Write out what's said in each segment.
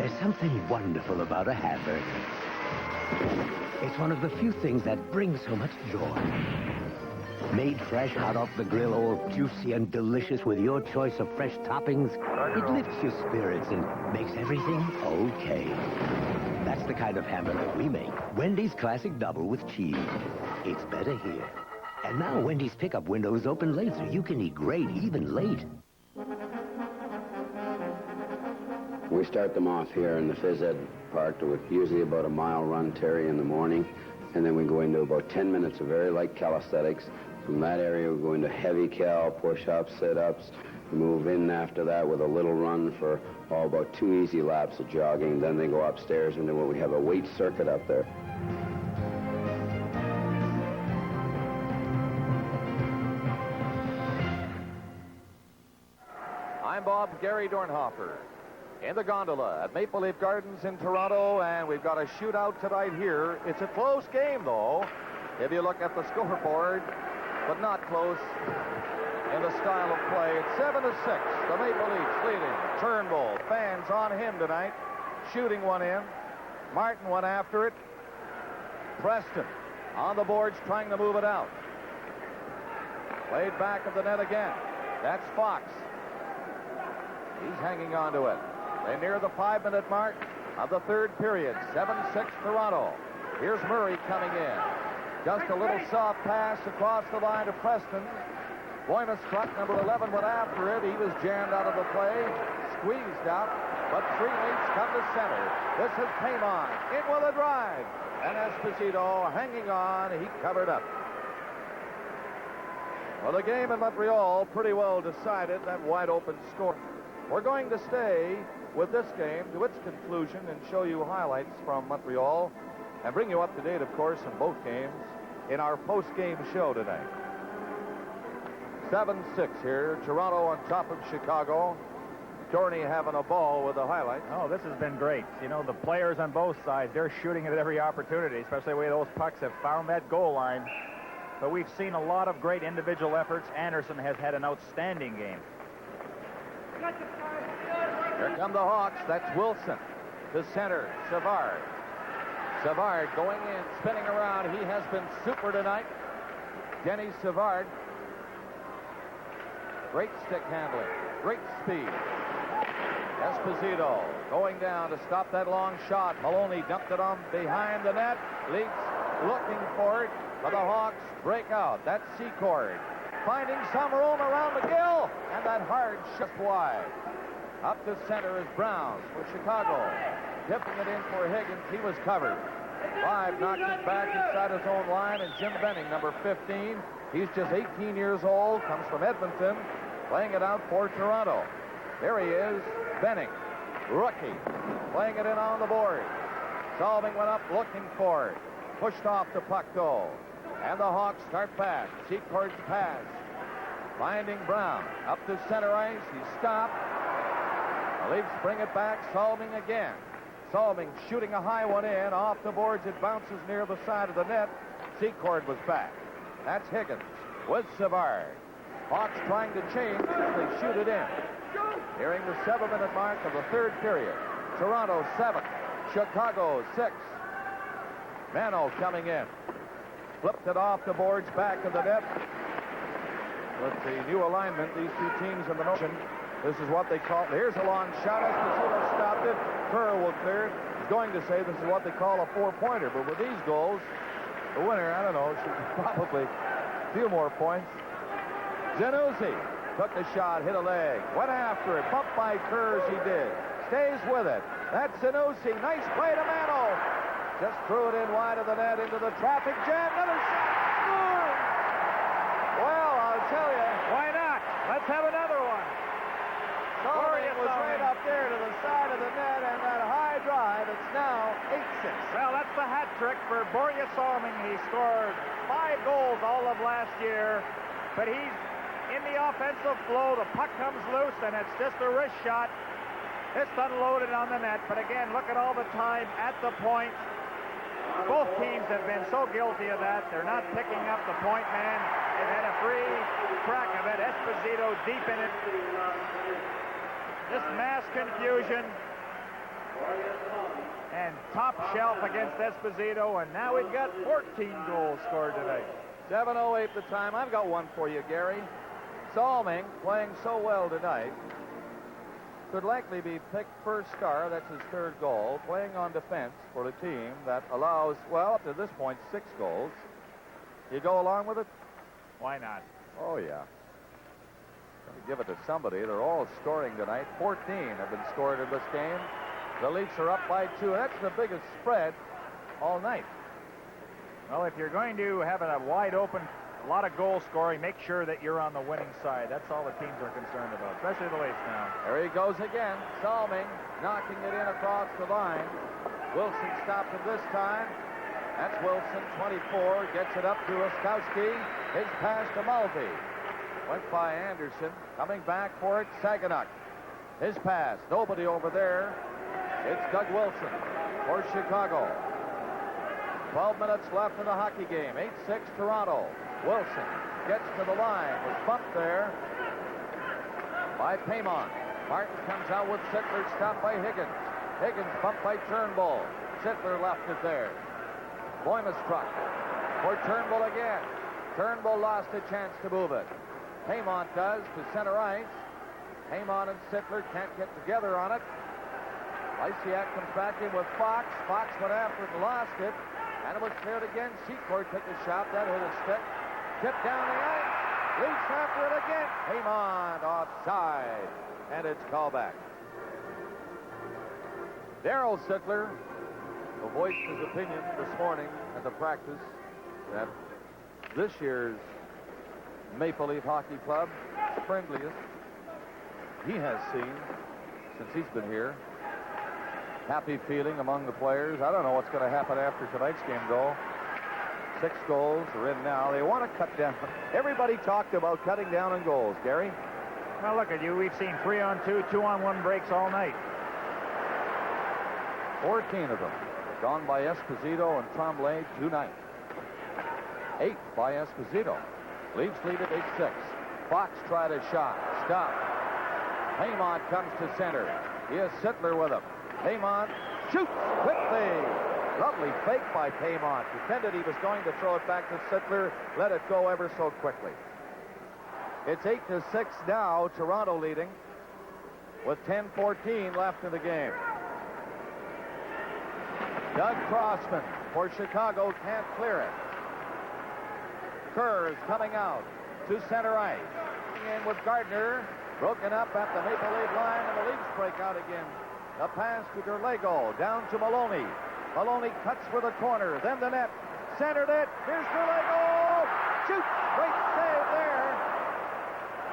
There's something wonderful about a hamburger. It's one of the few things that brings so much joy. Made fresh, hot off the grill, all juicy and delicious with your choice of fresh toppings, it lifts your spirits and makes everything okay. That's the kind of hamburger we make. Wendy's Classic Double with cheese. It's better here. And now Wendy's pickup window is open late, so you can eat great even late. We start them off here in the phys ed park with usually about a mile run, Terry, in the morning. And then we go into about 10 minutes of very light calisthenics. From that area, we go into heavy cal, push-ups, sit-ups. Move in after that with a little run for about 2 easy laps of jogging. Then they go upstairs, and then we have a weight circuit up there. I'm Bob Gary Dornhofer in the gondola at Maple Leaf Gardens in Toronto, and we've got a shootout tonight here. It's a close game, though, if you look at the scoreboard, but not close in the style of play. It's 7-6. The Maple Leafs leading. Turnbull, fans on him tonight, shooting one in. Martin went after it. Preston on the boards trying to move it out. Played back of the net again. That's Fox. He's hanging on to it. They near the 5-minute mark of the third period. 7-6 Toronto. Here's Murray coming in. Just a little soft pass across the line to Preston. Boyna struck. Number 11 went after it. He was jammed out of the play. Squeezed out. But 3 leads come to center. This is Paymon. In with a drive. And Esposito hanging on. He covered up. Well, the game in Montreal pretty well decided. That wide open score. We're going to stay with this game to its conclusion and show you highlights from Montreal and bring you up to date, of course, in both games in our post-game show tonight. 7-6 here. Toronto on top of Chicago. Dorney having a ball with the highlights. Oh, this has been great. You know, the players on both sides, they're shooting at every opportunity, especially the way those pucks have found that goal line. But we've seen a lot of great individual efforts. Anderson has had an outstanding game. Here come the Hawks. That's Wilson. To center, Savard. Savard going in, spinning around. He has been super tonight. Denny Savard. Great stick handling. Great speed. Esposito going down to stop that long shot. Maloney dumped it on behind the net. Leaks looking for it. But the Hawks break out. That's Secord. Finding some room around McGill. And that hard shot wide. Up to center is Brown for Chicago. Tipping it in for Higgins. He was covered. 5 knocks it back inside his own line. And Jim Benning, number 15. He's just 18 years old. Comes from Edmonton. Playing it out for Toronto. There he is. Benning. Rookie. Playing it in on the board. Solving went up looking for it. Pushed off the puck though. And the Hawks start back. Secord's pass. Finding Brown. Up to center ice. He's stopped. The Leafs bring it back. Solving again. Solving shooting a high one in. Off the boards. It bounces near the side of the net. Secord was back. That's Higgins with Savard. Hawks trying to change as they shoot it in. Nearing the 7-minute mark of the third period. Toronto 7. Chicago 6. Mano coming in. Flipped it off the boards back of the net. With the new alignment, these two teams in the motion. This is what they call. Here's a long shot. Esposito stopped it. Kerr will clear it. He's going to say this is what they call a 4-pointer. But with these goals, the winner, I don't know, should probably a few more points. Zanussi took the shot, hit a leg, went after it, bumped by Kerr as he did. Stays with it. That's Zanussi. Nice play to Mano. Just threw it in wide of the net into the traffic jam. Another shot. Boom! Well, I'll tell you. Why not? Let's have another one. Solving was right up there to the side of the net, and that high drive, it's now 8-6. Well, that's the hat trick for Borje Salming. He scored 5 goals all of last year, but he's in the offensive flow. The puck comes loose, and it's just a wrist shot. It's unloaded on the net, but again, look at all the time at the point. Both teams have been so guilty of that. They're not picking up the point man. They've had a free crack of it. Esposito deep in it. Just mass confusion. And top shelf against Esposito, and now we've got 14 goals scored tonight. 7:08 the time. I've got one for you, Gary. Salming, playing so well tonight, could likely be picked first star. That's his third goal. Playing on defense for a team that allows, well, up to this point, 6 goals. You go along with it? Why not? Oh, yeah. Going to give it to somebody. They're all scoring tonight. 14 have been scored in this game. The Leafs are up by 2. That's the biggest spread all night. Well, if you're going to have a wide open, a lot of goal scoring, make sure that you're on the winning side. That's all the teams are concerned about, especially the Leafs now. There he goes again. Salming knocking it in across the line. Wilson stopped him this time. That's Wilson, 24, gets it up to Oskowski. His pass to Mulvey. Went by Anderson. Coming back for it, Saganuk. His pass, nobody over there. It's Doug Wilson for Chicago. 12 minutes left in the hockey game. 8-6 Toronto. Wilson gets to the line. Was bumped there by Paymont. Martin comes out with Sittler, stopped by Higgins. Higgins bumped by Turnbull. Sittler left it there. Boyma struck for Turnbull again. Turnbull lost a chance to move it. Paymont does to center ice. Paymont and Sittler can't get together on it. Lysiak comes back in with Fox. Fox went after it and lost it. And it was cleared again. Secord took a shot. That hit a stick. Tipped down the ice. Leafs after it again. Paymont offside. And it's called back. Darryl Sittler voiced his opinion this morning at the practice that this year's Maple Leaf Hockey Club, friendliest he has seen since he's been here. Happy feeling among the players. I don't know what's going to happen after tonight's game, though. 6 goals are in now. They want to cut down. Everybody talked about cutting down on goals, Gary. Well, look at you. We've seen 3-on-2, 2-on-1 breaks all night. 14 of them gone by Esposito and Tremblay tonight. 8 by Esposito. Leafs lead at 8-6. Fox tried a shot. Stop. Paymont comes to center. He has Sittler with him. Paymont shoots quickly. Lovely fake by Paymont. Pretended he was going to throw it back to Sittler. Let it go ever so quickly. It's 8-6 now. Toronto leading with 10:14 left in the game. Doug Crossman for Chicago can't clear it. Kerr is coming out to center ice. In with Gardner. Broken up at the Maple Leaf line, and the Leafs break out again. A pass to Derlego, down to Maloney. Maloney cuts for the corner, then the net. Centered it. Here's Derlego. Shoots. Great save there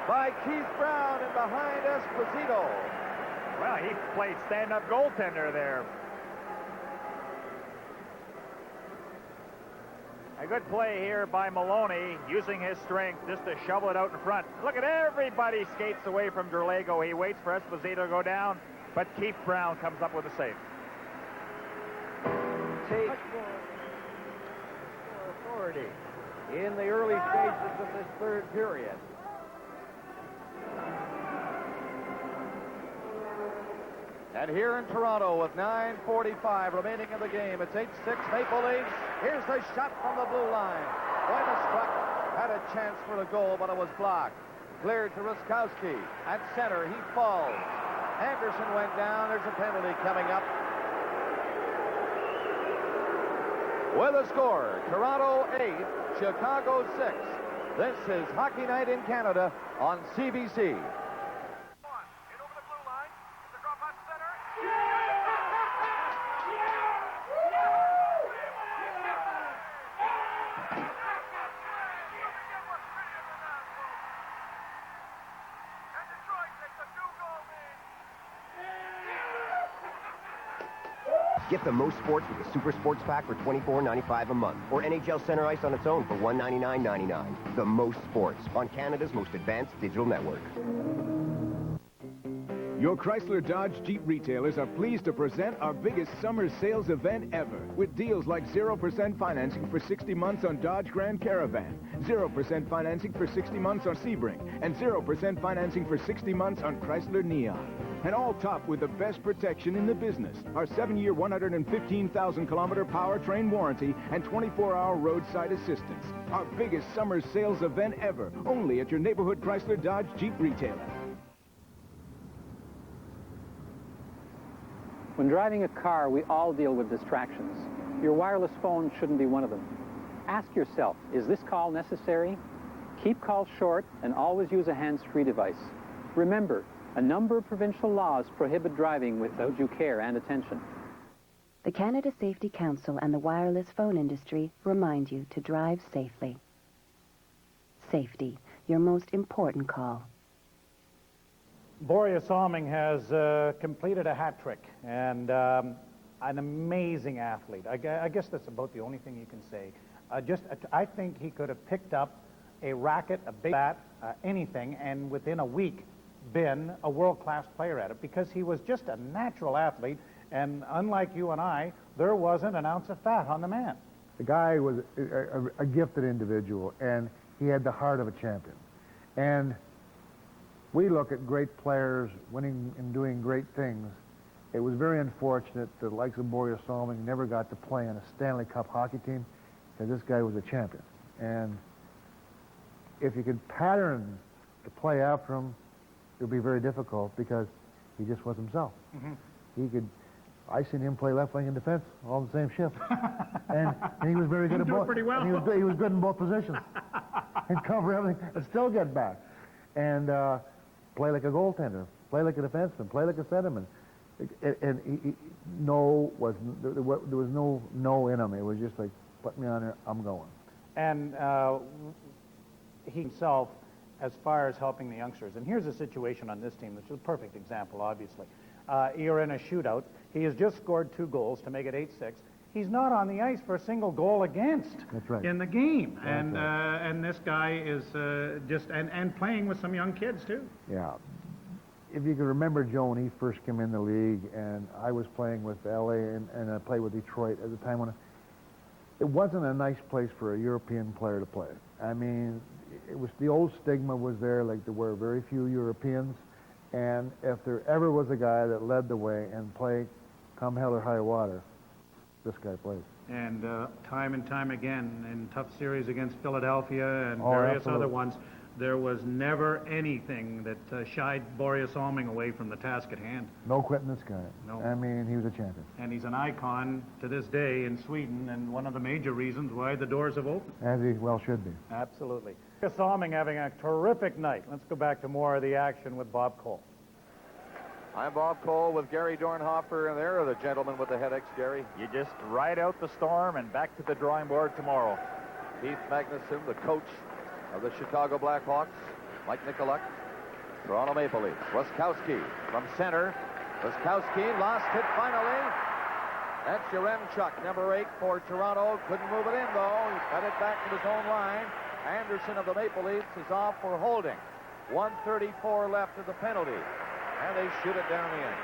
by Keith Brown and behind Esposito. Well, he played stand-up goaltender there. A good play here by Maloney, using his strength just to shovel it out in front. Look at everybody skates away from Derlego. He waits for Esposito to go down, but Keith Brown comes up with a save. Take authority in the early stages of this third period. And here in Toronto with 9:45 remaining in the game, it's 8-6 Maple Leafs. Here's the shot from the blue line. Boyma struck, had a chance for the goal, but it was blocked. Cleared to Ruskowski. At center, he falls. Anderson went down. There's a penalty coming up. With a score, Toronto 8, Chicago 6. This is Hockey Night in Canada on CBC. Get the most sports with the Super Sports Pack for $24.95 a month, or NHL Center Ice on its own for $199.99. The most sports on Canada's most advanced digital network. Your Chrysler Dodge Jeep retailers are pleased to present our biggest summer sales event ever, with deals like 0% financing for 60 months on Dodge Grand Caravan, 0% financing for 60 months on Sebring, and 0% financing for 60 months on Chrysler Neon. and all topped with the best protection in the business. Our 7-year, 115,000-kilometer powertrain warranty and 24-hour roadside assistance. Our biggest summer sales event ever, only at your neighborhood Chrysler Dodge Jeep retailer. When driving a car, we all deal with distractions. Your wireless phone shouldn't be one of them. Ask yourself, is this call necessary? Keep calls short and always use a hands-free device. Remember, a number of provincial laws prohibit driving without due care and attention. The Canada Safety Council and the wireless phone industry remind you to drive safely. Safety, your most important call. Borje Salming has completed a hat trick, and an amazing athlete. I guess that's about the only thing you can say. I think he could have picked up a racket, a big bat, anything, and within a week been a world-class player at it, because he was just a natural athlete, and unlike you and I, there wasn't an ounce of fat on the man. The guy was a gifted individual, and he had the heart of a champion. And we look at great players winning and doing great things. It was very unfortunate that the likes of Borje Salming never got to play in a Stanley Cup hockey team, because this guy was a champion. And if you could pattern the play after him, it would be very difficult, because he just was himself. I seen him play left wing and defense all the same shift, and he was very good at both. Pretty well. He was good in both positions, and cover everything, and still get back, and play like a goaltender, play like a defenseman, play like a centerman. And there was no no in him. It was just like, put me on there, I'm going. And he himself, as far as helping the youngsters, and here's a situation on this team, which is a perfect example, obviously. You're in a shootout. He has just scored 2 goals to make it 8-6. He's not on the ice for a single goal against in the game. And this guy is just playing with some young kids, too. Yeah. If you can remember, Joe, when he first came in the league, and I was playing with L.A. and I played with Detroit at the time when it wasn't a nice place for a European player to play. I mean, it was, the old stigma was there, like there were very few Europeans, and if there ever was a guy that led the way and played come hell or high water, this guy played. And time and time again, in tough series against Philadelphia and various other ones, there was never anything that shied Borje Salming away from the task at hand. No quitting this guy. No. I mean, he was a champion. And he's an icon to this day in Sweden, and one of the major reasons why the doors have opened. As he well should be. Absolutely. Salming having a terrific night. Let's go back to more of the action with Bob Cole. I'm Bob Cole with Gary Dornhofer, and there are the gentlemen with the headaches, Gary. You just ride out the storm and back to the drawing board tomorrow. Keith Magnuson, the coach of the Chicago Blackhawks. Mike Nicolak, Toronto Maple Leafs. Waskowski from center. Waskowski lost it finally. That's Yaremchuk, number 8 for Toronto. Couldn't move it in, though. He cut it back to his own line. Anderson of the Maple Leafs is off for holding. 1:34 left of the penalty. And they shoot it down the end.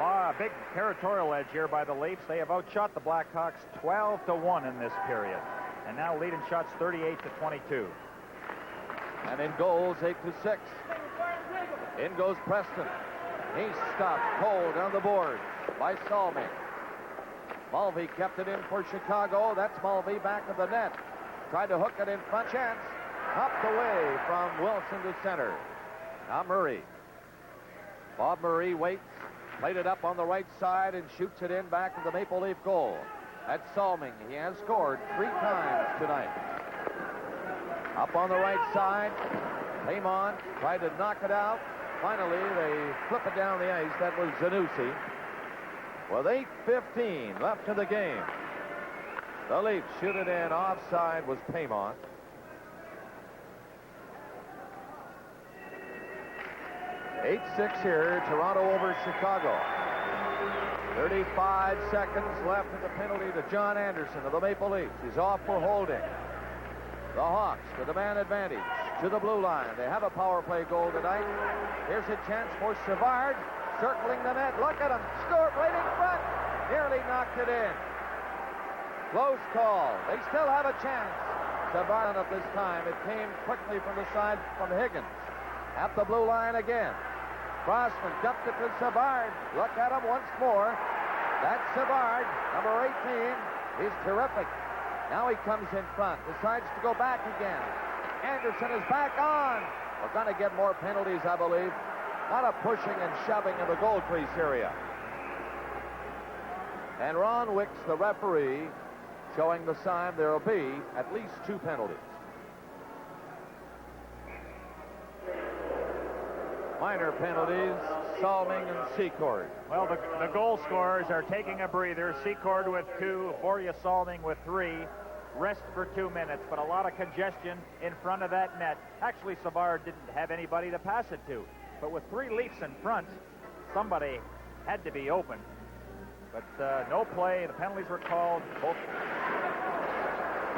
A big territorial edge here by the Leafs. They have outshot the Blackhawks 12-1 in this period. And now leading shots 38-22. And in goals, 8-6. In goes Preston. He's stopped cold on the board by Salming. Mulvey kept it in for Chicago. That's Mulvey back of the net. Tried to hook it in front. Chance. Hopped away from Wilson to center. Now Murray. Bob Murray waits. Played it up on the right side and shoots it in back of the Maple Leaf goal. That's Salming. He has scored 3 times tonight. Up on the right side. Paymon tried to knock it out. Finally, they flip it down the ice. That was Zanussi. With 8:15 left in the game. The Leafs shoot it in. Offside was Paymon. 8-6 here. Toronto over Chicago. 35 seconds left in the penalty to John Anderson of the Maple Leafs. He's off for holding. The Hawks with the man advantage to the blue line. They have a power play goal tonight. Here's a chance for Savard, circling the net. Look at him. Scored right in front. Nearly knocked it in. Close call. They still have a chance. Savard at this time. It came quickly from the side from Higgins. At the blue line again. Crossman dumped it to Savard. Look at him once more. That's Savard, number 18. He's terrific. Now he comes in front, decides to go back again. Anderson is back on. We're going to get more penalties, I believe. A lot of pushing and shoving in the goal crease area. And Ron Wicks, the referee, showing the sign there will be at least 2 penalties. Minor penalties, Salming and Secord. Well, the goal scorers are taking a breather. Secord with 2, Borje Salming with 3. Rest for 2 minutes, but a lot of congestion in front of that net. Actually, Savard didn't have anybody to pass it to. But with 3 Leafs in front, somebody had to be open. But no play. The penalties were called. Both.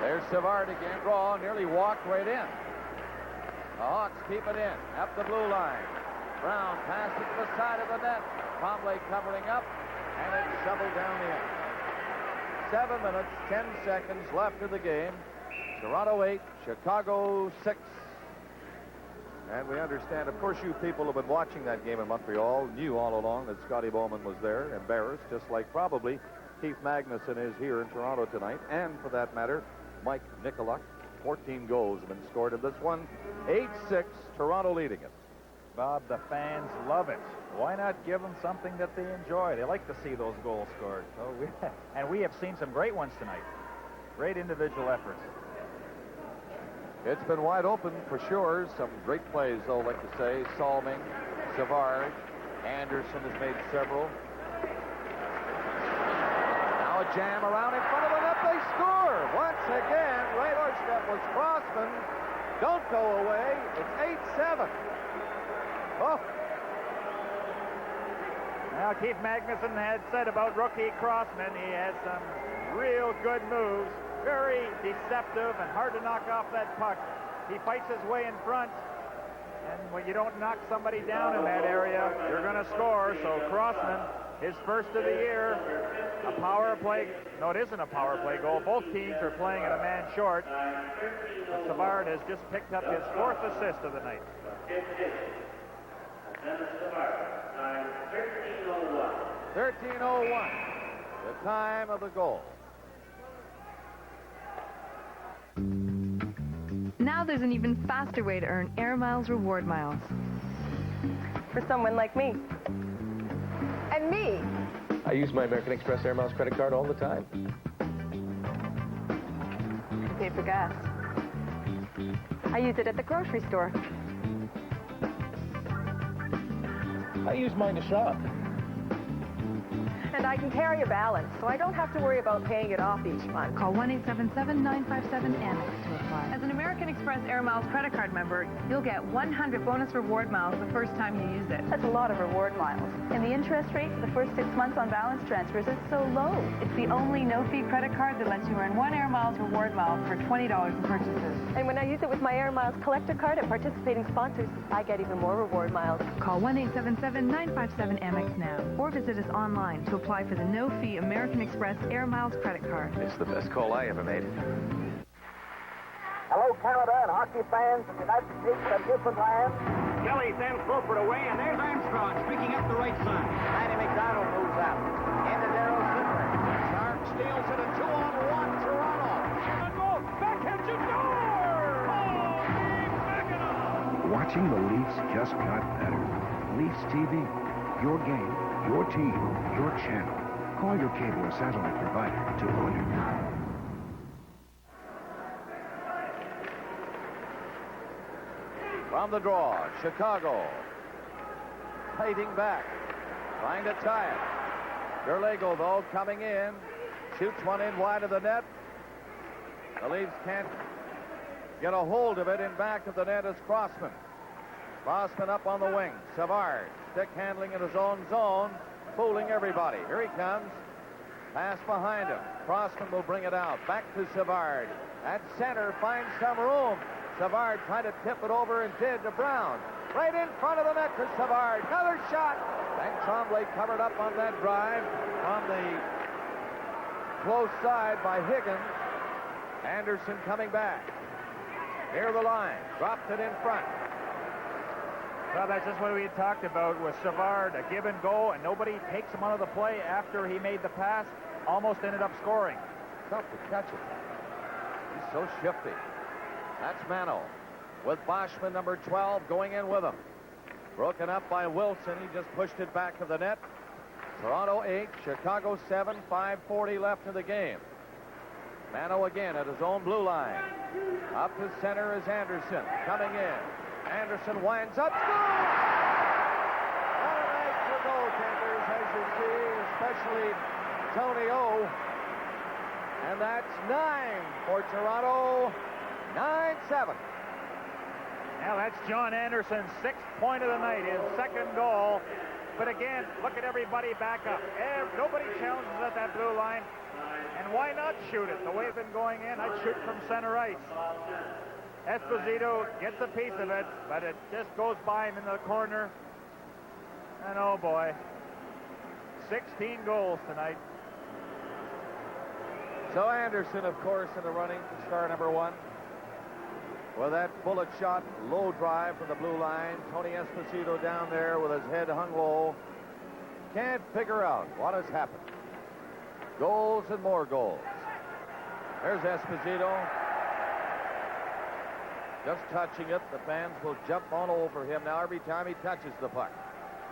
There's Savard again. Draw, nearly walked right in. The Hawks keep it in, up the blue line. Brown passed it to the side of the net. Tremblay covering up, and it's shoveled down the end. 7 minutes, 10 seconds left in the game. Toronto 8, Chicago 6. And we understand, of course, you people who have been watching that game in Montreal knew all along that Scotty Bowman was there, embarrassed, just like probably Keith Magnuson is here in Toronto tonight. And for that matter, Mike Nicoluk. 14 goals have been scored in this one. 8-6, Toronto leading it. Bob, the fans love it. Why not give them something that they enjoy? They like to see those goals scored. And we have seen some great ones tonight. Great individual efforts. It's been wide open for sure. Some great plays, though, like to say. Salming, Savard, Anderson has made several. Now a jam around in front of the net. They score! Once again, right doorstep was Crossman. Don't go away. It's 8-7. Oh. Now, Keith Magnuson had said about rookie Crossman, he has some real good moves. Very deceptive and hard to knock off that puck. He fights his way in front, and when you don't knock somebody down in that area, you're going to score. So Crossman, his first of the year, a power play. No, it isn't a power play goal. Both teams are playing at a man short. But Savard has just picked up his 4th assist of the night. 13:01, the time of the goal. Now there's an even faster way to earn Air Miles reward miles. For someone like me. And me. I use my American Express Air Miles credit card all the time. I pay for gas. I use it at the grocery store. I use mine to shop. And I can carry a balance, so I don't have to worry about paying it off each month. Call 1-877-957-AMEX to apply. As an American Express Air Miles credit card member, you'll get 100 bonus reward miles the first time you use it. That's a lot of reward miles. And the interest rate for the first 6 months on balance transfers is so low. It's the only no-fee credit card that lets you earn 1 Air Miles reward mile for $20 in purchases. And when I use it with my Air Miles collector card at participating sponsors, I get even more reward miles. Call 1-877-957-AMEX now, or visit us online to apply for the no-fee American Express Air Miles credit card. It's the best call I ever made. Hello, Canada and hockey fans of the United States and Newfoundland. Kelly sends Crawford away, and there's Armstrong picking up the right side. Manny McDonald moves up. Into Darryl Sittler. Sharp steals it, a 2-on-1 Toronto. And goal, backhand to door! Oh, Mackinac! Watching the Leafs just got better. Leafs TV. Your game, your team, your channel. Call your cable or satellite provider to order. From the draw, Chicago. Fighting back. Trying to tie it. Derlego, though, coming in. Shoots one in wide of the net. The Leafs can't get a hold of it. In back of the net is Crossman. Crossman up on the wing. Savard. Stick handling in his own zone. Fooling everybody. Here he comes. Pass behind him. Crossman will bring it out. Back to Savard. At center, finds some room. Savard tried to tip it over and did to Brown. Right in front of the net to Savard. Another shot. And Tremblay covered up on that drive on the close side by Higgins. Anderson coming back. Near the line. Dropped it in front. Well, that's just what we had talked about with Savard, a give and go, and nobody takes him out of the play after he made the pass. Almost ended up scoring. Tough to catch it. He's so shifty. That's Mano with Boschman, number 12, going in with him. Broken up by Wilson. He just pushed it back to the net. Toronto 8, Chicago 7, 5:40 left in the game. Mano again at his own blue line. Up to center is Anderson coming in. Anderson winds up. Scores! What a night for goaltenders, as you see, especially Tony O. And that's 9 for Toronto. 9-7. Now that's John Anderson's 6th point of the night, his 2nd goal. But again, look at everybody back up. Nobody challenges at that blue line. And why not shoot it? The way it's been going in, I'd shoot from center ice. Esposito gets a piece of it, but it just goes by him in the corner. And oh boy, 16 goals tonight. So Anderson, of course, in the running for star number 1. With that bullet shot, low drive from the blue line. Tony Esposito down there with his head hung low. Can't figure out what has happened. Goals and more goals. There's Esposito. Just touching it. The fans will jump on over him now every time he touches the puck.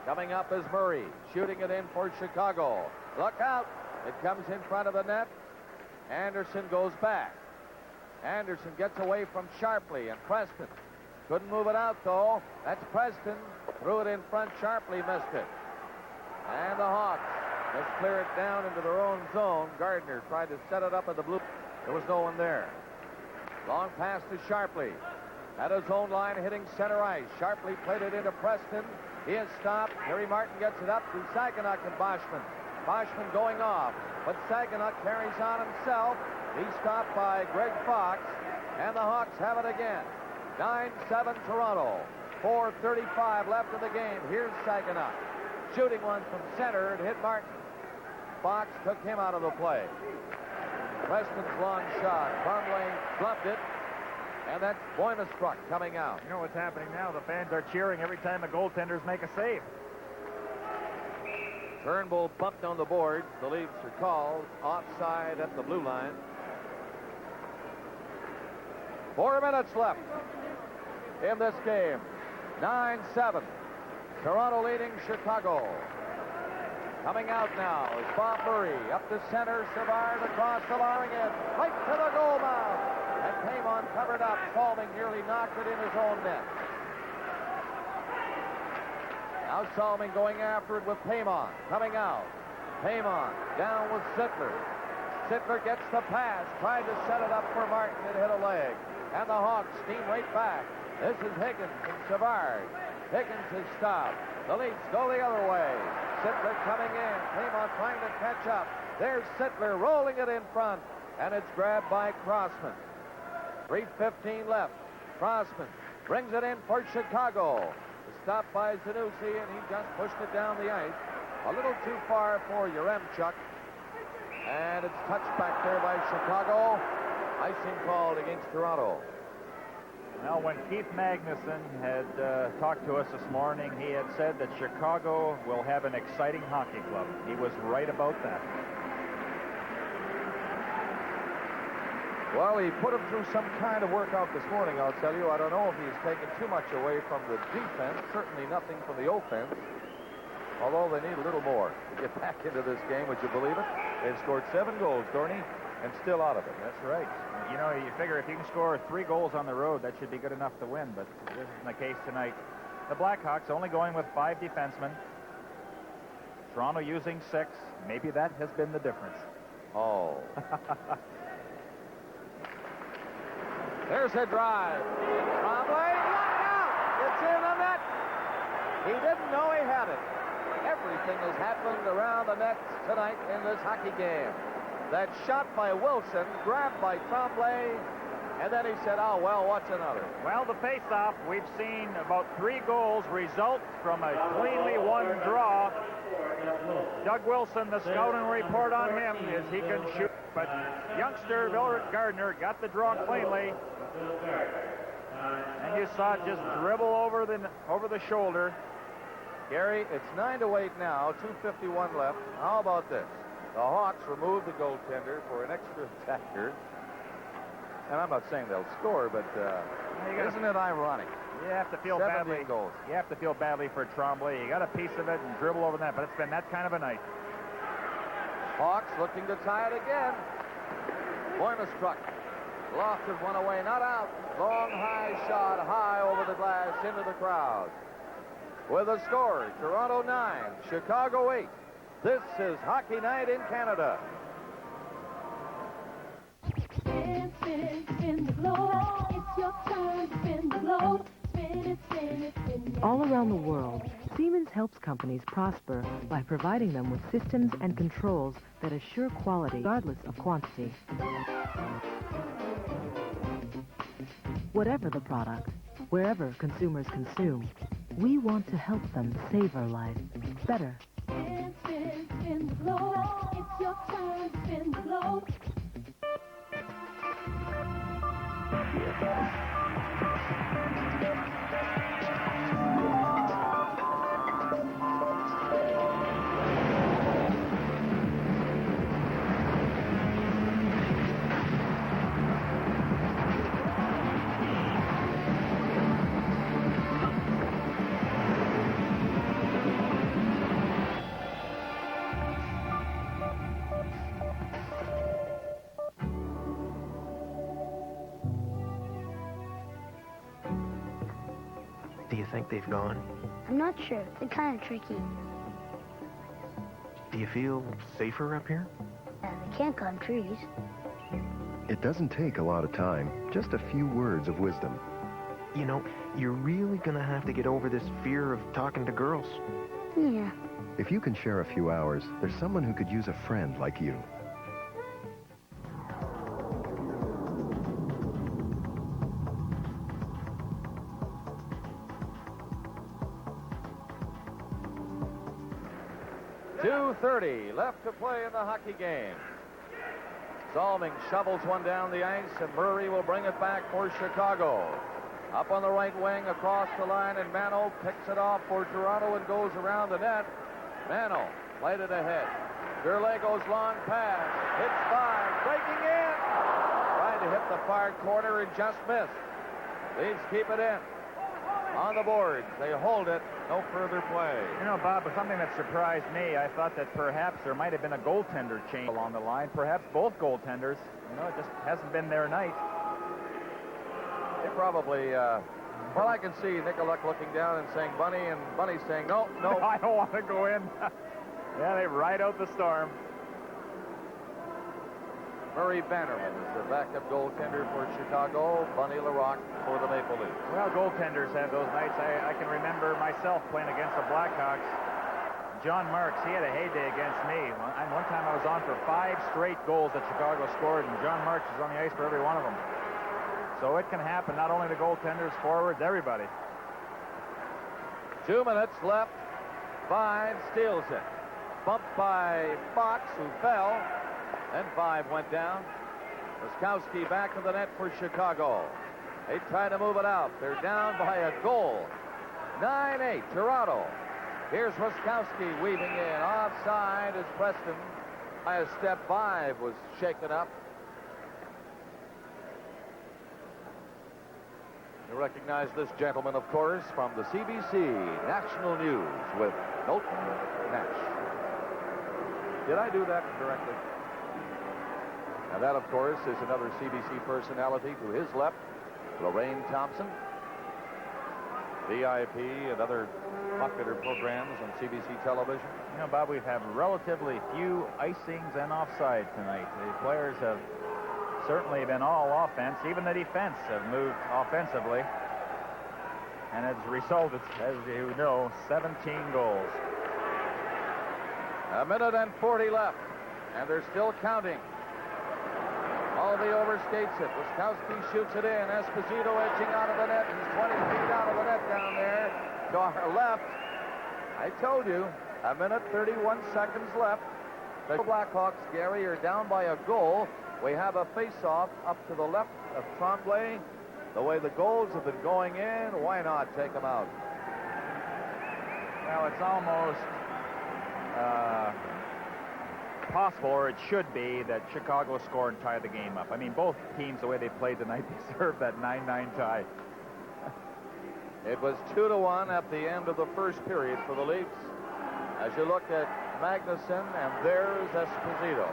Coming up is Murray, shooting it in for Chicago. Look out. It comes in front of the net. Anderson goes back. Anderson gets away from Sharpley and Preston. Couldn't move it out, though. That's Preston. Threw it in front. Sharpley missed it. And the Hawks just clear it down into their own zone. Gardner tried to set it up at the blue. There was no one there. Long pass to Sharpley. At his own line, hitting center ice. Sharpley played it into Preston. He is stopped. Harry Martin gets it up to Saginaw and Boschman. Boschman going off, but Saginaw carries on himself. He's stopped by Greg Fox, and the Hawks have it again. 9-7 Toronto. 4:35 left in the game. Here's Saginaw. Shooting one from center. It hit Martin. Fox took him out of the play. Preston's long shot. Tremblay gloved it. And that's Boymastruck coming out. You know what's happening now? The fans are cheering every time the goaltenders make a save. Turnbull bumped on the board. The leaves are called. Offside at the blue line. 4 minutes left in this game. 9-7. Toronto leading Chicago. Coming out now is Bob Murray. Up to center. Savard across, allowing it right to the goal mouth. And Paymon covered up. Salming nearly knocked it in his own net. Now Salming going after it with Paymon. Coming out. Paymon down with Sittler. Sittler gets the pass. Tried to set it up for Martin. It hit a leg. And the Hawks steam right back. This is Higgins and Savard. Higgins is stopped. The Leafs go the other way. Sittler coming in. Paymon trying to catch up. There's Sittler rolling it in front. And it's grabbed by Crossman. 3:15 left. Crossman brings it in for Chicago. Stopped by Zanussi, and he just pushed it down the ice. A little too far for Yaremchuk. And it's touched back there by Chicago. Icing called against Toronto. Now, when Keith Magnuson had talked to us this morning, he had said that Chicago will have an exciting hockey club. He was right about that. Well, he put him through some kind of workout this morning, I'll tell you. I don't know if he's taken too much away from the defense. Certainly nothing from the offense. Although they need a little more to get back into this game. Would you believe it? They've scored 7 goals, Dorney, and still out of it. That's right. You know, you figure if you can score 3 goals on the road, that should be good enough to win. But this isn't the case tonight. The Blackhawks only going with 5 defensemen. Toronto using 6. Maybe that has been the difference. Oh. There's a drive. Tremblay, look out! It's in the net. He didn't know he had it. Everything has happened around the net tonight in this hockey game. That shot by Wilson, grabbed by Tremblay, and then he said, oh, well, what's another? Well, the face-off, we've seen about 3 goals result from a cleanly won draw. Doug Wilson, the scouting report on him is he can shoot. But youngster Willard Gardner got the draw cleanly. And you saw it just dribble over the shoulder. Gary, it's 9-8 now, 2:51 left. How about this? The Hawks remove the goaltender for an extra attacker. And I'm not saying they'll score, but isn't it ironic? You have to feel 17 badly. goals. You have to feel badly for Tremblay. You got a piece of it and dribble over that, but it's been that kind of a night. Hawks looking to tie it again. Boyma struck. Lofted one away, not out. Long, high shot, high over the glass, into the crowd. With a score, Toronto 9, Chicago 8. This is Hockey Night in Canada. Spin, spin, spin the globe. It's your turn to spin the globe. Spin it, spin it, spin it. All around the world, Siemens helps companies prosper by providing them with systems and controls that assure quality regardless of quantity. Whatever the product, wherever consumers consume, we want to help them savor life better. Spin, spin, spin the globe. It's your turn to spin the globe. Do you think they've gone? I'm not sure. They're kind of tricky. Do you feel safer up here? Yeah, they can't climb trees. It doesn't take a lot of time, just a few words of wisdom. You know, you're really gonna have to get over this fear of talking to girls. Yeah. If you can share a few hours, there's someone who could use a friend like you. .2:30 left to play in the hockey game. Salming shovels one down the ice, and Murray will bring it back for Chicago. Up on the right wing, across the line, and Mano picks it off for Toronto and goes around the net. Mano played it ahead. Gurley goes long pass, hits 5, breaking in. Trying to hit the far corner and just missed. Leafs keep it in. On the boards, they hold it. No further play. You know, Bob, something that surprised me, I thought that perhaps there might have been a goaltender change along the line. Perhaps both goaltenders. You know, it just hasn't been their night. They probably, well, I can see Nicoluk looking down and saying Bunny, and Bunny saying, no, no. I don't want to go in. Yeah, they ride out the storm. Murray Bannerman is the backup goaltender for Chicago. Bunny Larocque for the Maple Leafs. Well, goaltenders have those nights. I can remember myself playing against the Blackhawks. John Marks, he had a heyday against me. One time I was on for 5 straight goals that Chicago scored, and John Marks was on the ice for every one of them. So it can happen, not only the goaltenders, forwards, everybody. 2 minutes left. 5 steals it. Bumped by Fox, who fell. Then 5 went down. Wiskowski back to the net for Chicago. They try to move it out. They're down by a goal. 9-8, Toronto. Here's Wiskowski weaving in. Offside is Preston. By a step, 5 was shaken up. You recognize this gentleman, of course, from the CBC National News with Milton Nash. Did I do that directly? And that, of course, is another CBC personality to his left, Lorraine Thompson. VIP and other popular programs on CBC television. You know, Bob, we've had relatively few icings and offside tonight. The players have certainly been all offense. Even the defense have moved offensively. And it's resulted, as you know, 17 goals. 1 minute and 40 left. And they're still counting. Mulvey overskates it. Wiskowski shoots it in. Esposito edging out of the net. He's 20 feet out of the net down there. To our left. I told you, 1 minute, 31 seconds left. The Blackhawks, Gary, are down by a goal. We have a face-off up to the left of Tremblay. The way the goals have been going in, why not take them out? Well, it's almost possible, or it should be, that Chicago score and tie the game up. I mean, both teams, the way they played tonight, deserve that 9-9 tie. It was 2-1 at the end of the first period for the Leafs. As you look at Magnuson, and there's Esposito.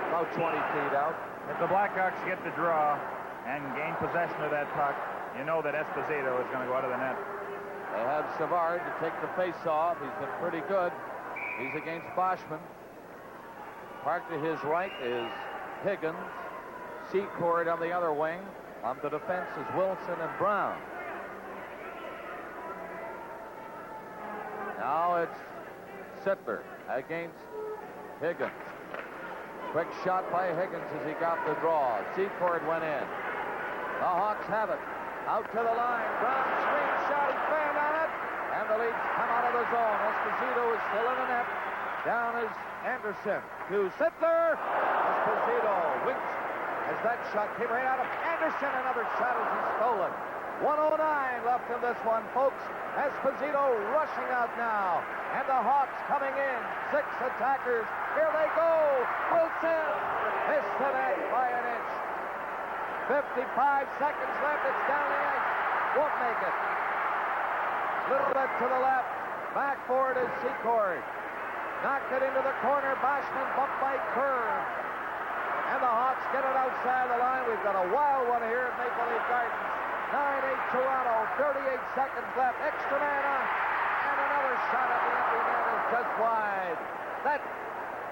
About 20 feet out. If the Blackhawks get the draw and gain possession of that puck, you know that Esposito is going to go out of the net. They have Savard to take the face-off. He's been pretty good. He's against Boschman. Parked to his right is Higgins. Secord on the other wing. On the defense is Wilson and Brown. Now it's Sittler against Higgins. Quick shot by Higgins as he got the draw. Secord went in. The Hawks have it. Out to the line. Brown screen shot. He's banned on it. And the Leafs come out of the zone. Esposito is still in the net. Down is Anderson to Sittler. Esposito winks as that shot came right out of Anderson. Another shot as he's stolen. 1:09 left in this one, folks. Esposito rushing out now. And the Hawks coming in. 6 attackers. Here they go. Wilson missed the net by an inch. 55 seconds left. It's down the ice. Won't make it. Little bit to the left. Back forward is Secord. Knocked it into the corner. Boschman bumped by Kerr. And the Hawks get it outside the line. We've got a wild one here at Maple Leaf Gardens. 9-8 Toronto. 38 seconds left. Extra man on. And another shot at the empty net is just wide. That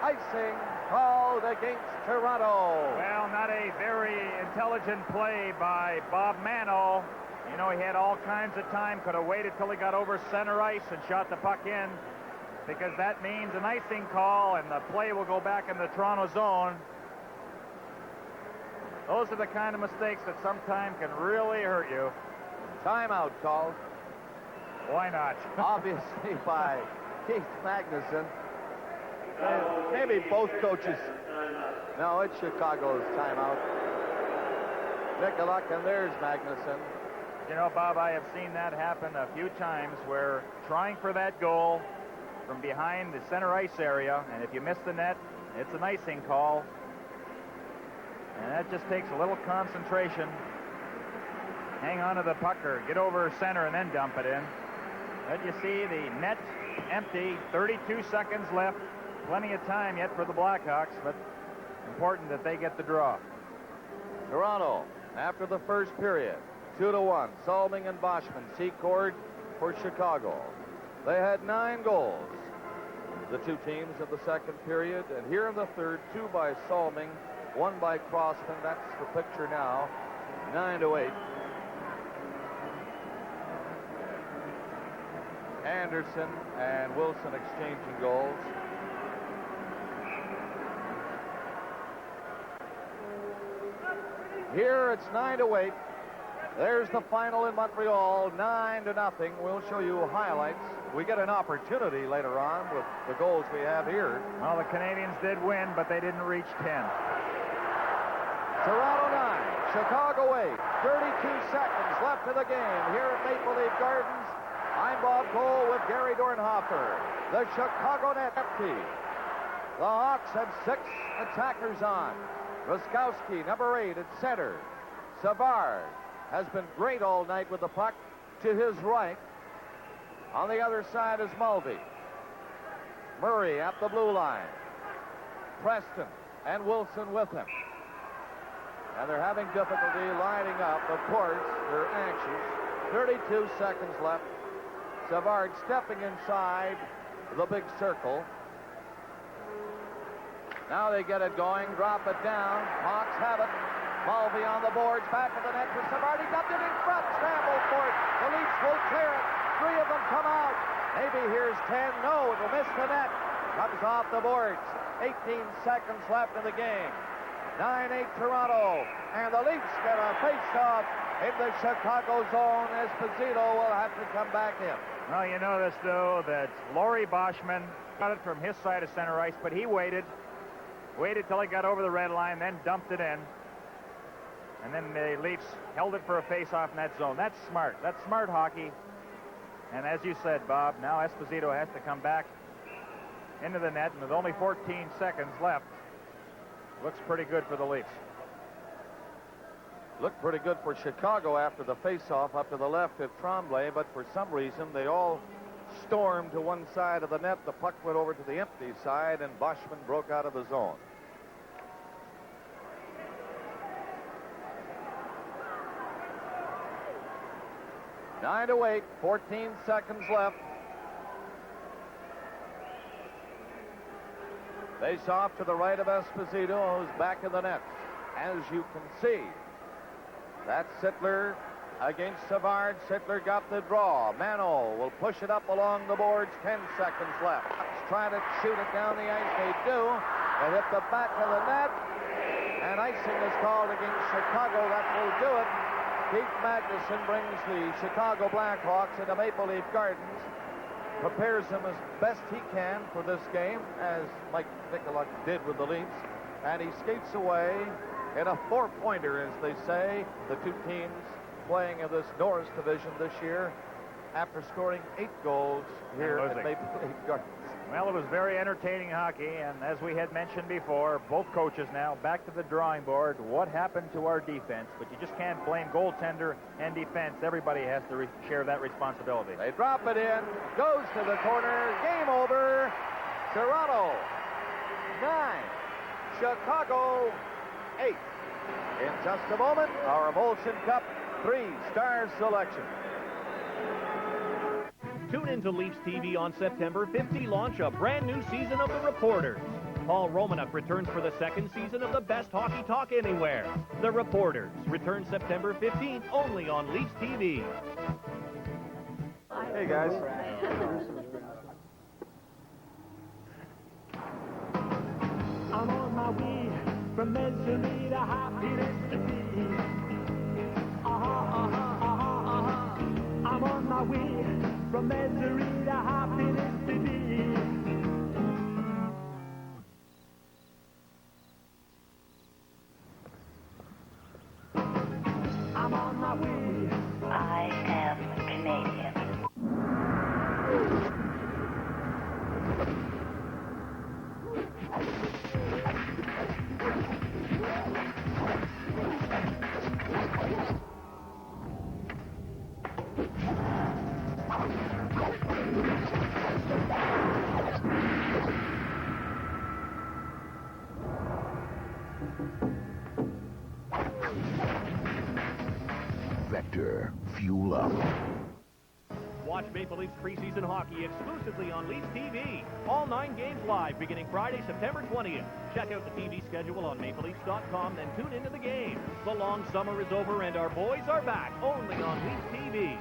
icing called against Toronto. Well, not a very intelligent play by Bob Mano. You know, he had all kinds of time. Could have waited till he got over center ice and shot the puck in, because that means an icing call, and the play will go back in the Toronto zone. Those are the kind of mistakes that sometimes can really hurt you. Timeout called. Why not? Obviously by Keith Magnuson. Maybe both coaches. No, it's Chicago's timeout. Nicolak, and there's Magnuson. You know, Bob, I have seen that happen a few times, where trying for that goal from behind the center ice area, and if you miss the net, it's an icing call. And that just takes a little concentration. Hang on to the puck or get over center and then dump it in. But you see the net empty, 32 seconds left. Plenty of time yet for the Blackhawks, but important that they get the draw. Toronto, after the first period, 2-1. Salming and Boschman. Secord for Chicago. They had 9 goals, the two teams of the second period. And here in the third, 2 by Salming, 1 by Crossman. That's the picture now. 9-8. Anderson and Wilson exchanging goals. Here it's 9-8. There's the final in Montreal, 9-0. We'll show you highlights. We get an opportunity later on with the goals we have here. Well, the Canadians did win, but they didn't reach 10. Toronto 9, Chicago 8. 32 seconds left in the game here at Maple Leaf Gardens. I'm Bob Cole with Gary Dornhofer. The Chicago net empty. The Hawks have 6 attackers on. Ruskowski, number 8 at center. Savard has been great all night with the puck to his right. On the other side is Mulvey. Murray at the blue line. Preston and Wilson with him. And they're having difficulty lining up. Of course, they're anxious. 32 seconds left. Savard stepping inside the big circle. Now they get it going, drop it down. Hawks have it. Mulvey on the boards, back of the net for Savard. He dumped it in front, scrambled for it. The Leafs will clear it. 3 of them come out. Maybe here's 10. No, it'll miss the net. Comes off the boards. 18 seconds left in the game. 9-8 Toronto. And the Leafs get a face-off in the Chicago zone. Esposito will have to come back in. Well, you notice, though, that Laurie Boschman got it from his side of center ice, but he waited till he got over the red line, then dumped it in. And then the Leafs held it for a face-off in that zone. That's smart. That's smart hockey. And as you said, Bob, now Esposito has to come back into the net, and with only 14 seconds left, looks pretty good for the Leafs. Looked pretty good for Chicago after the face-off up to the left of Tremblay, but for some reason they all stormed to one side of the net. The puck went over to the empty side, and Boschman broke out of the zone. Nine to 8, 14 seconds left. Face off to the right of Esposito, who's back in the net. As you can see, that's Sittler against Savard. Sittler got the draw. Mano will push it up along the boards. 10 seconds left. Try to shoot it down the ice. They do. They hit the back of the net. And icing is called against Chicago. That will do it. Keith Magnuson brings the Chicago Blackhawks into Maple Leaf Gardens. Prepares them as best he can for this game, as Mike Nicoluk did with the Leafs. And he skates away in a four-pointer, as they say. The two teams playing in this Norris division this year after scoring 8 goals here at Maple Leaf Gardens. Well, it was very entertaining hockey, and as we had mentioned before, both coaches now back to the drawing board. What happened to our defense? But you just can't blame goaltender and defense. Everybody has to share that responsibility. They drop it in, goes to the corner, game over. Toronto 9, Chicago 8. In just a moment, our Molson Cup 3-star selection. Tune into Leafs TV on September 5th to launch a brand new season of The Reporters. Paul Romanuk returns for the second season of the best hockey talk anywhere. The Reporters returns September 15th only on Leafs TV. Hey, guys. I'm on my way from misery to happiness to me. I'm on my way from misery to happiness to me. I'm on my way. I am Canadian. Vector, fuel up. Watch Maple Leafs preseason hockey exclusively on Leafs TV. All 9 games live beginning Friday, September 20th. Check out the TV schedule on MapleLeafs.com, then tune into the game. The long summer is over and our boys are back only on Leafs TV.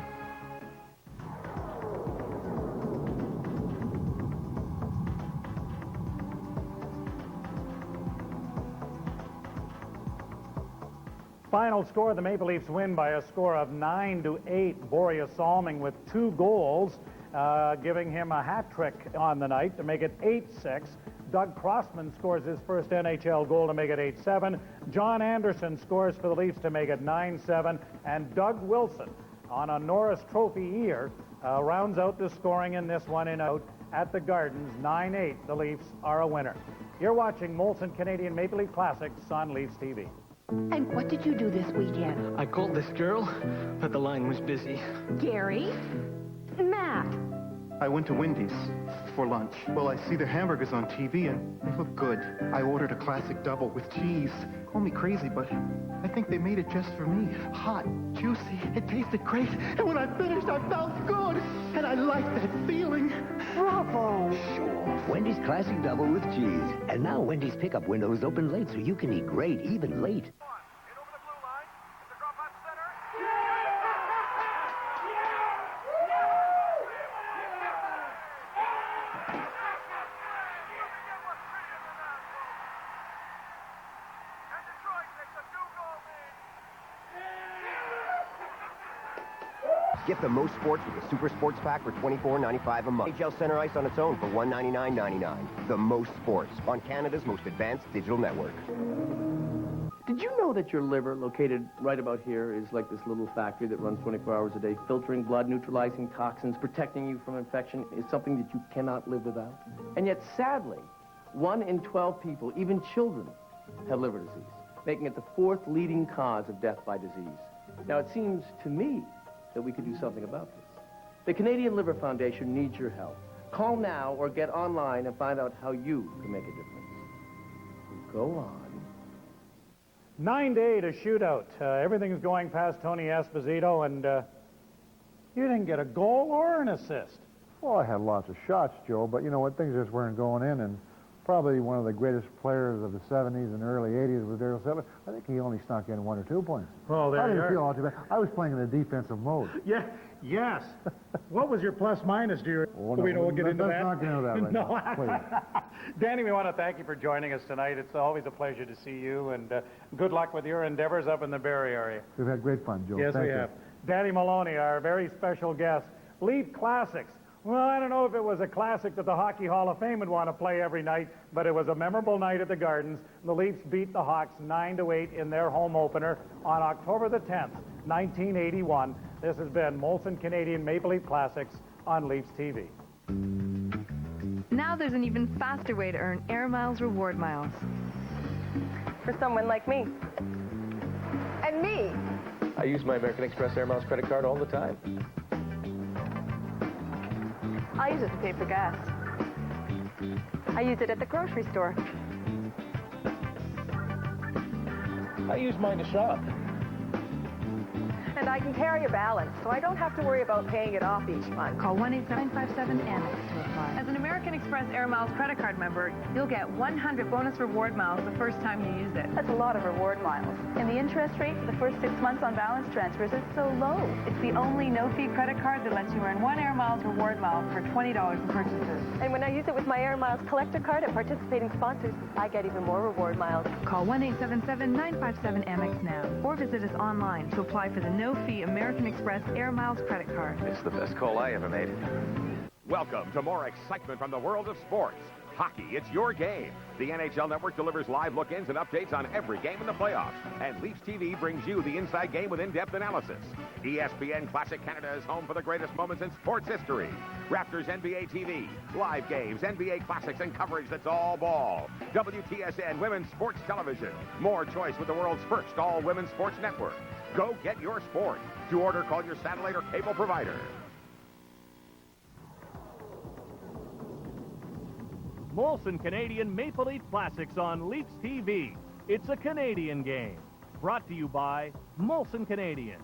Final score, the Maple Leafs win by a score of 9-8. Borje Salming with 2 goals, giving him a hat trick on the night to make it 8-6. Doug Crossman scores his first NHL goal to make it 8-7. John Anderson scores for the Leafs to make it 9-7. And Doug Wilson, on a Norris Trophy year, rounds out the scoring in this one and out at the Gardens. 9-8. The Leafs are a winner. You're watching Molson Canadian Maple Leaf Classics on Leafs TV. And what did you do this weekend? I called this girl, but the line was busy. Gary? Matt? I went to Wendy's for lunch. Well, I see their hamburgers on TV, and they look good. I ordered a classic double with cheese. Call me crazy, but I think they made it just for me. Hot, juicy, it tasted great. And when I finished, I felt good. And I liked that feeling. Bravo! Sure. Wendy's Classic Double with cheese. And now Wendy's pickup window is open late, so you can eat great, even late. Get the most sports with the Super Sports Pack for $24.95 a month. NHL Center Ice on its own for $199.99. The most sports on Canada's most advanced digital network. Did you know that your liver, located right about here, is like this little factory that runs 24 hours a day, filtering blood, neutralizing toxins, protecting you from infection, is something that you cannot live without? And yet, sadly, 1 in 12 people, even children, have liver disease, making it the 4th leading cause of death by disease. Now, it seems to me that we could do something about this. The Canadian Liver Foundation needs your help. Call now or get online and find out how you can make a difference. Go on. 9-8, a shootout. Everything's going past Tony Esposito, and you didn't get a goal or an assist. Well, I had lots of shots, Joe, but you know what? Things just weren't going in, and probably one of the greatest players of the 70s and early 80s was Darryl Sittler. I think he only snuck in 1 or 2 points. Well, there I you didn't are. feel all too bad. I was playing in a defensive mode. Yeah, yes. What was your plus-minus, do you... Oh, no, we don't get into let's that? not get into that right No. now, please. Danny, we want to thank you for joining us tonight. It's always a pleasure to see you, and good luck with your endeavors up in the Barrie area. We've had great fun, Joe. Yes, Thank we you. have. Danny Maloney, our very special guest. Leaf Classics. Well, I don't know if it was a classic that the Hockey Hall of Fame would want to play every night, but it was a memorable night at the Gardens. The Leafs beat the Hawks 9-8 in their home opener on October the 10th, 1981. This has been Molson Canadian Maple Leaf Classics on Leafs TV. Now there's an even faster way to earn Air Miles reward miles. For someone like me. And me. I use my American Express Air Miles credit card all the time. I use it to pay for gas. I use it at the grocery store. I use mine to shop. And I can carry a balance, so I don't have to worry about paying it off each month. Call 1-877-AMEX to apply. As an American Express Air Miles credit card member, you'll get 100 bonus reward miles the first time you use it. That's a lot of reward miles. And the interest rate for the first 6 months on balance transfers is so low. It's the only no-fee credit card that lets you earn 1 Air Miles reward mile for $20 in purchases. And when I use it with my Air Miles collector card at participating sponsors, I get even more reward miles. Call 1-877-957-AMEX now, or visit us online to apply for the no-fee American Express Air Miles credit card. It's the best call I ever made. Welcome to more excitement from the world of sports. Hockey, it's your game. The NHL Network delivers live look-ins and updates on every game in the playoffs. And Leafs TV brings you the inside game with in-depth analysis. ESPN Classic Canada is home for the greatest moments in sports history. Raptors NBA TV, live games, NBA Classics, and coverage that's all ball. WTSN Women's Sports Television. More choice with the world's first all-women's sports network. Go get your sport. To order, call your satellite or cable provider. Molson Canadian Maple Leaf Classics on Leafs TV. It's a Canadian game. Brought to you by Molson Canadian.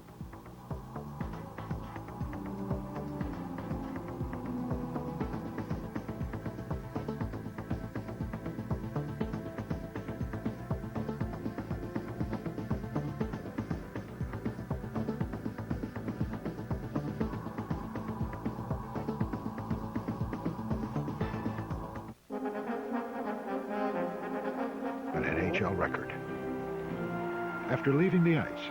An NHL record. After leaving the ice,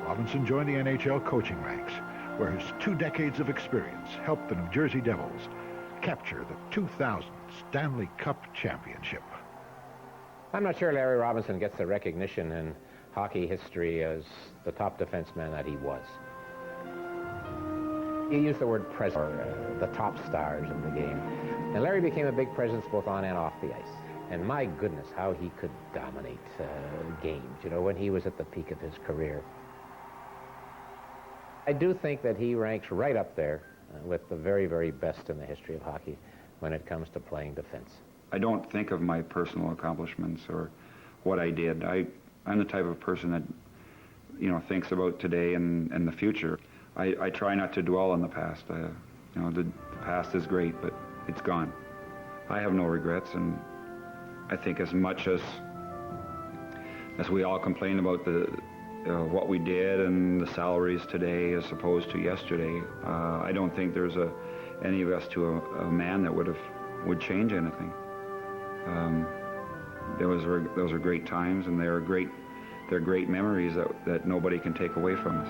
Robinson joined the NHL coaching ranks, where his 2 decades of experience helped the New Jersey Devils capture the 2000 Stanley Cup championship. I'm not sure Larry Robinson gets the recognition in hockey history as the top defenseman that he was. You use the word presence for the top stars of the game. And Larry became a big presence both on and off the ice. And my goodness, how he could dominate games, you know, when he was at the peak of his career. I do think that he ranks right up there with the very, very best in the history of hockey when it comes to playing defense. I don't think of my personal accomplishments or what I did. I'm the type of person that, you know, thinks about today and the future. I try not to dwell on the past. You know, the past is great, but it's gone. I have no regrets, and I think as much as we all complain about the what we did and the salaries today as opposed to yesterday, I don't think there's any of us to a man that would change anything. Those are great times, and they're great memories that nobody can take away from us.